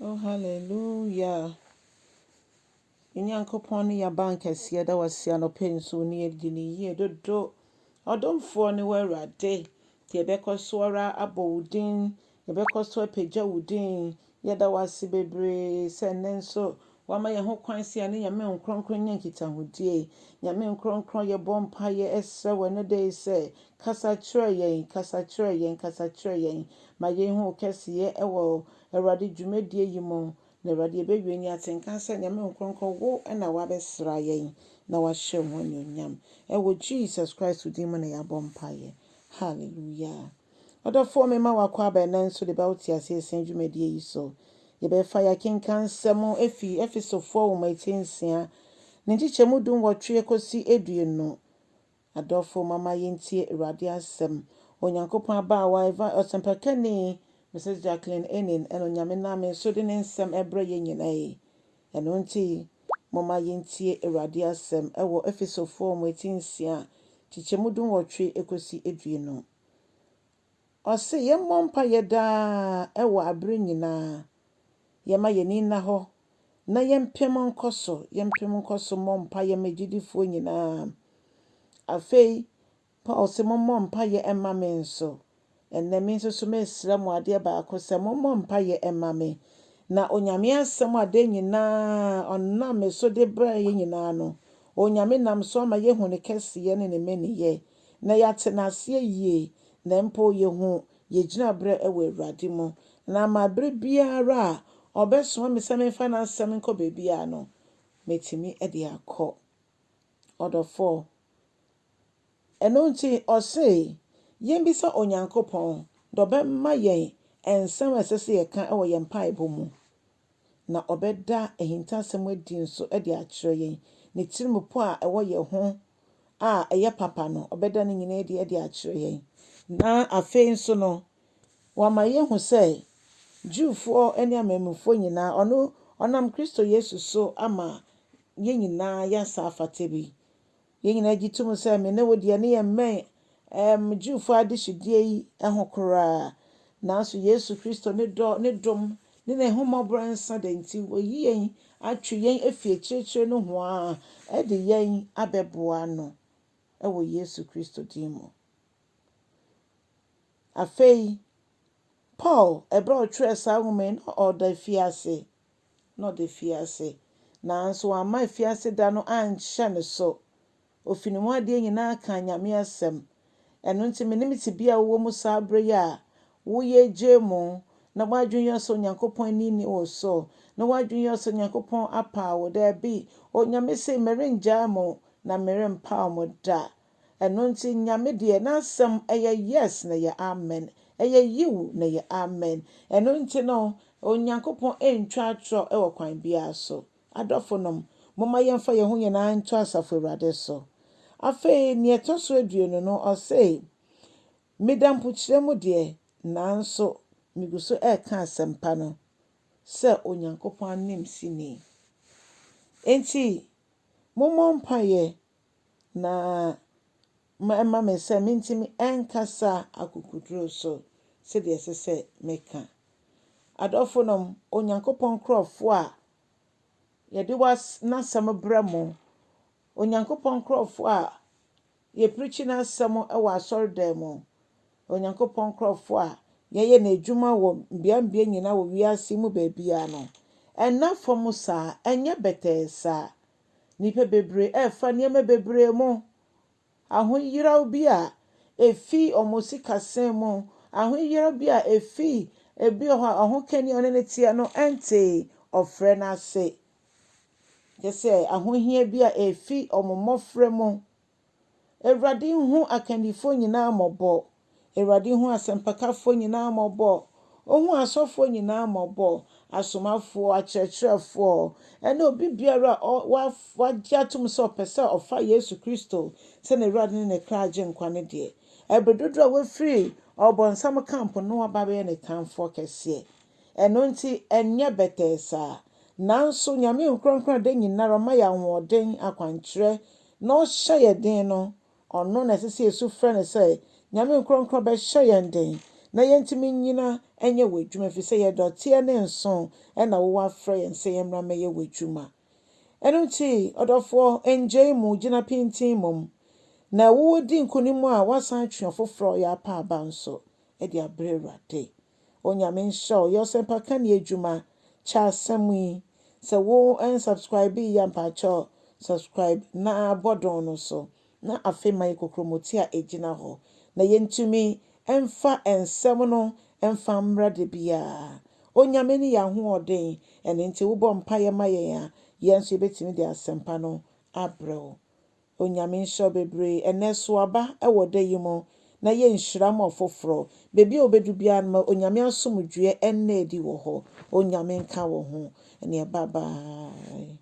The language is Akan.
Oh, hallelujah. Nyankopɔn ne yɛaba nkɛseɛ da wase anɔpɛ nsuo ne yɛdi ne yie dodo. Ɔdomfoɔ ne wo Awurade. Nti yɛbɛkɔ so ara abɔ wo din. Yɛbɛkɔ so apagya wo din. Yɛda wase bebree sɛ nnɛ nso wama yɛn ho kwan sɛ ne Nyame nkronkron nya nkitahodie. Nyame nkronkron yɛbɔ mpaeɛ ɛsrɛ wɔ ne da yi sɛ kasa kyerɛ yɛn, kasa kyerɛ yɛn, kasa kyerɛ yɛn. Ma yɛn ho kɛseɛ ɛwɔ Awurade dwumadie yi mu. Na Awurade yɛbɛwie ni atenka sɛ Nyame nkronkron wo ɛna wabɛsra yɛn na wahyɛ ho anuonyam. Ɛwɔ Jesus Christ din mu na yɛabɔ mpaeɛ. Hallelujah. Ɔdɔfoɔ me ma wakɔ abɛnɛ nso de bɛwote ase ɛsɛn dwumadie yi so. Yɛbɛfa yɛkenka nsɛm ɛfi Efesofoɔ nwoma eti 6 ne nkyekyɛmu 18 kɔsi 20. Adɔfoɔ mama yɛntie Awurade asɛm. Onyankopɔn abaawa ɔsɛmpakani Mrs. Jacqueline Ennin and Onyame name nso de ne nsɛm ɛbrɛ yɛn nyinaa yi. Ɛno nti mama yɛntie Awurade asɛm ɛwɔ Efesofoɔ nwoma eti 6 nkyekyɛmu 18 kɔsi 20. Ɔse yɛmmɔ mpaeɛ daa ɛwɔ abere nyinaa. Yɛma yɛn nyinaa hɔ na yɛmpem nkɔ so mmɔ mpaeɛ ma gyidifoɔ nyinaa. Afei Paul se mommɔ mpaeɛ ɛma me nso. Ɛnnɛ me nso so mesrɛ mo adeɛ baako sɛ mommɔ mpaeɛ ɛma me. Na Onyame asɛm a de nyinaa ɔnam me so de brɛ yɛn nyinaa no. Onyame nam so ama yɛhu ne kɛseɛ ne ne mɛniyɛ. Na yɛate n'aseɛ yie. Na mpo yɛhu yɛgyina brɛ ɛwɔ Awurade mu. Na ma bere biara a ɔbɛsoma me sɛ memfa n'asɛm nkɔ baabiara no, metimi de akɔ. Ɔdɔfoɔ. Ɛno nti ɔse yɛmbisa Onyankopɔn dɛ ɔbɛma yɛn nsɛm a ɛsɛ sɛ yɛka ɛwɔ yɛn mpaebɔ mu. Na ɔbɛda ahintasɛm adi nso de akyerɛ yɛn. Ne tirim po a ɛwɔ yɛn ho a ɛyɛ papa no, ɔbɛda ne nyinaa de akyerɛ yɛn. Na afei nso no, wama yɛhu sɛ Jewfoɔ ne amammufoɔ nyinaa ɔnam Kristo Yesu so ama yɛn nyinaa yɛasa afata bi. Yɛn nyinaa gye tom sɛ me ne wo deɛ ne yɛmmɛn Jewfoɔ adehyedie yi ho koraa. Nanso Yesu Kristo ne dom ne n'ahummɔborɔ nsa da nti wɔyi yɛn atwe yɛn afi akyirikyiri no ho a ɛde yɛn abɛboa no ɛwɔ Yesu Kristo din mu. Afei Paul ɛbrɛ ɔtwerɛ saa nwoma yi na ɔda fiase. Nanso wamma fiase da no anhyɛ ne so. Ofini mu adeɛ nyinaa ka Nyame asɛm. Ɛno nti menim te bia wɔ mu saa bere yi a woyɛ gye mu na wadwene yɛ so Onyankopɔn ni wɔ so. Na wadwene yɛ so Onyankopɔn apa wo daabi. Onyame sɛ merengyaa mo na merempaw mo da. Ɛno nti Nyame deɛ n'asɛm ɛyɛ yes na yɛ amen. Ɛyɛ yiw na yɛ amen. Ɛno nti no Onyankopɔn ntwa atwerɛ ɛwɔ kwan biara so. Adɔfo nom, momma yɛmfa yɛn ho nyinaa nto Asafo Awurade so. Afei ne ɛtɔ so 20 no ɔse meda mpokyerɛ mu deɛ nanso migu so ɛka asɛmpa no sɛ Onyankopɔn anim sini. Enti mommɔ mpaeɛ na ɛma me sɛ mentimi ɛnkasa akokuduro so sɛdeɛ ɛsɛ sɛ meka. Adɔfo nom, Onyankopɔn nkurɔfoɔ a yɛde n'asɛm brɛ mo. Onyankopɔn nkurɔfoɔ a yɛpirikyi n'asɛm ɛwɔ asɔredan mu. Onyankopɔn nkurɔfoɔ a yɛyɛ n'adwuma wɔ mbeambea nyinaa wɔ wiase mu baabiara no. Ɛnna fam saa, ɛnyɛ bɛtɛɛ saa. Nipa bebree ɛfa nneɛma bebree mu. Ahoyeraw bi a efi ɔmo sikasɛm mu. Ahoyeraw bi a efi ebi hɔ a ɔhokani ɔne ne teɛ no ɛnte ɔfrɛ n'ase. Yɛsɛ ahohia bi a efi ɔmo mmɔfra mu. Awurade hu akandifoɔ nyinaa mmɔbɔ. Awurade hu asɛmpakafoɔ nyinaa mmɔbɔ. Ohu asɔfoɔ nyinaa mmɔbɔ. Asomafoɔ, akyerɛkyerɛfoɔ, ɛne obi biara wagye atom sɛ ɔpɛ sɛ ɔfa Yesu Kristo sɛ ne Awurade ne ne kra agye nkwa ne deɛ. Ɛbɛdodo a wafiri ɔbɔnsam camp no waba bɛyɛ ne tamfoɔ kɛseɛ. Ɛno nti ɛnyɛ bɛtɛɛ saa. Nanso Nyame nkronkron de nyinara ɔma yɛ ahoɔden akwankyerɛ na ɔhyɛ yɛ den no ɔno na ɛsɛ sɛ yɛsu frɛ ne sɛ Nyame nkronkron bɛhyɛ yɛn den na yɛntimi nyina enye w'adwuma fi sɛ yɛdɔteɛ ne nso na wo afrɛ yɛn sɛ yɛmmra mɛyɛ w'adwuma. Ɛno nti ɔdɔfoɔ enjei mu gyina pintin mom na wo di nkonimu a wasan twe foforɔ yɛ apa aba nso de abrɛ Awurade. Onyame nhyɛ yɛ ɔsɛmpa ka ne adwuma kyɛ asɛm yi sɛ wo unsubscribe yɛ mpakyɛ subscribe na bɔdɔn no so na afei ma yɛ kokromoti a egyina hɔ na yɛntumi ɛmfa nsɛm no ɛmfa mmra de biara. Onyame ne yɛ ahoɔden ɛno nti wobɔ mpaeɛ ma yɛn a yɛn nso yɛbɛtumi de asɛmpa no abrɛ wo. Onyame nhyɛ bebree ɛnɛ so aba ɛwɔ da yi mu na yɛnhyira ma ɔfoforɔ beebi a obedu biara no onyame asomdwoe ɛnna edi wɔ hɔ. Onyame nka wɔ ho ɛne bye bye.